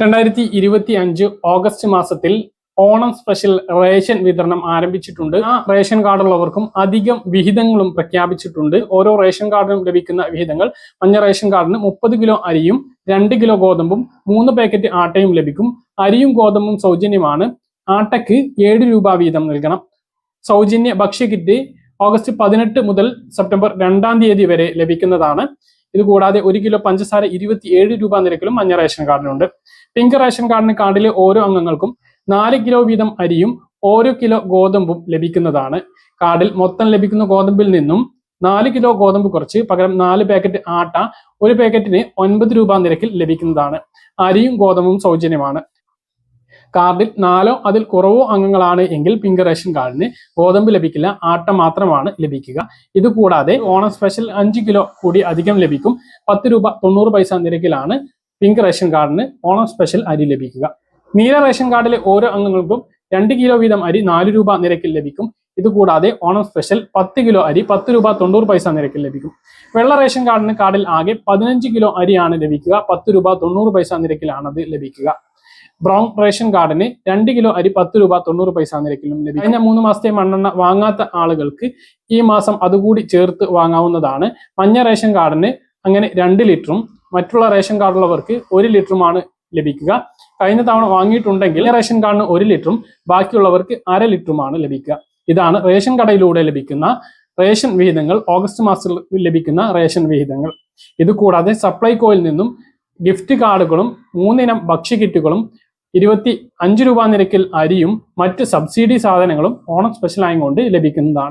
2025 August മാസത്തിൽ Onam special ration വിതരണം ആരംഭിച്ചിട്ടുണ്ട്. ആ റേഷൻ കാർഡുള്ളവർക്കും അധികം വിഹിതങ്ങളും പ്രഖ്യാപിച്ചിട്ടുണ്ട്. ഓരോ റേഷൻ കാർഡിനും ലഭിക്കുന്ന വിഹിതങ്ങൾ: മഞ്ഞ റേഷൻ കാർഡിന് 30 കിലോ അരിയും 2 കിലോ ഗോതമ്പും 3 പാക്കറ്റ് ആട്ടയും ലഭിക്കും. അരിയും ഗോതമ്പും സൗജന്യമാണ്. ആട്ടയ്ക്ക് 7 രൂപ വീതം നൽകണം. സൗജന്യ ഭക്ഷ്യക്കിറ്റ് ഓഗസ്റ്റ് 18 മുതൽ സെപ്റ്റംബർ 2-ാം തീയതി വരെ ലഭിക്കുന്നതാണ്. ഇതുകൂടാതെ 1 കിലോ പഞ്ചസാര 27 രൂപ നിരക്കിലും മഞ്ഞ റേഷൻ കാർഡിനുണ്ട്. പിങ്ക് റേഷൻ കാർഡിന് കാർഡിലെ ഓരോ അംഗങ്ങൾക്കും 4 കിലോ വീതം അരിയും 1 കിലോ ഗോതമ്പും ലഭിക്കുന്നതാണ്. കാർഡിൽ മൊത്തം ലഭിക്കുന്ന ഗോതമ്പിൽ നിന്നും 4 കിലോ ഗോതമ്പ് കുറച്ച് പകരം 4 പാക്കറ്റ് ആട്ട 1 പാക്കറ്റിന് 9 രൂപ നിരക്കിൽ ലഭിക്കുന്നതാണ്. അരിയും ഗോതമ്പും സൗജന്യമാണ്. കാർഡിൽ 4 അതിൽ കുറവോ അംഗങ്ങളാണ് എങ്കിൽ പിങ്ക് റേഷൻ കാർഡിന് ഗോതമ്പ് ലഭിക്കില്ല, ആട്ട മാത്രമാണ് ലഭിക്കുക. ഇതുകൂടാതെ ഓണം സ്പെഷ്യൽ 5 കിലോ കൂടി അധികം ലഭിക്കും. 10 രൂപ 90 പൈസ നിരക്കിലാണ് പിങ്ക് റേഷൻ കാർഡിന് ഓണം സ്പെഷ്യൽ അരി ലഭിക്കുക. നീല റേഷൻ കാർഡിലെ ഓരോ അംഗങ്ങൾക്കും 2 കിലോ വീതം അരി 4 രൂപ നിരക്കിൽ ലഭിക്കും. ഇതുകൂടാതെ ഓണം സ്പെഷ്യൽ 10 കിലോ അരി 10 രൂപ 90 പൈസ നിരക്കിൽ ലഭിക്കും. വെള്ള റേഷൻ കാർഡിന് കാർഡിൽ ആകെ 15 കിലോ അരിയാണ് ലഭിക്കുക. 10 രൂപ 90 പൈസ നിരക്കിലാണ് അത് ലഭിക്കുക. ബ്രൗൺ റേഷൻ കാർഡിന് 2 കിലോ അരി 10 രൂപ 90 പൈസ നിരക്കിലും ലഭിക്കും. കഴിഞ്ഞ 3 മാസത്തെ മണ്ണെണ്ണ വാങ്ങാത്ത ആളുകൾക്ക് ഈ മാസം അതുകൂടി ചേർത്ത് വാങ്ങാവുന്നതാണ്. മഞ്ഞ റേഷൻ കാർഡിന് അങ്ങനെ 2 ലിറ്ററും മറ്റുള്ള റേഷൻ കാർഡുള്ളവർക്ക് 1 ലിറ്ററുമാണ് ലഭിക്കുക. കഴിഞ്ഞ തവണ വാങ്ങിയിട്ടുണ്ടെങ്കിൽ റേഷൻ കാർഡിന് 1 ലിറ്ററും ബാക്കിയുള്ളവർക്ക് 1/2 ലിറ്ററുമാണ് ലഭിക്കുക. ഇതാണ് റേഷൻ കടയിലൂടെ ലഭിക്കുന്ന റേഷൻ വിഹിതങ്ങൾ, ഓഗസ്റ്റ് മാസത്തിൽ ലഭിക്കുന്ന റേഷൻ വിഹിതങ്ങൾ. ഇതുകൂടാതെ സപ്ലൈകോയിൽ നിന്നും ഗിഫ്റ്റ് കാർഡുകളും 3 ഇനം ഭക്ഷ്യക്കിറ്റുകളും 25 രൂപ നിരക്കിൽ അരിയും മറ്റ് സബ്സിഡി സാധനങ്ങളും ഓണം സ്പെഷ്യൽ ആയതുകൊണ്ട് ലഭിക്കുന്നതാണ്.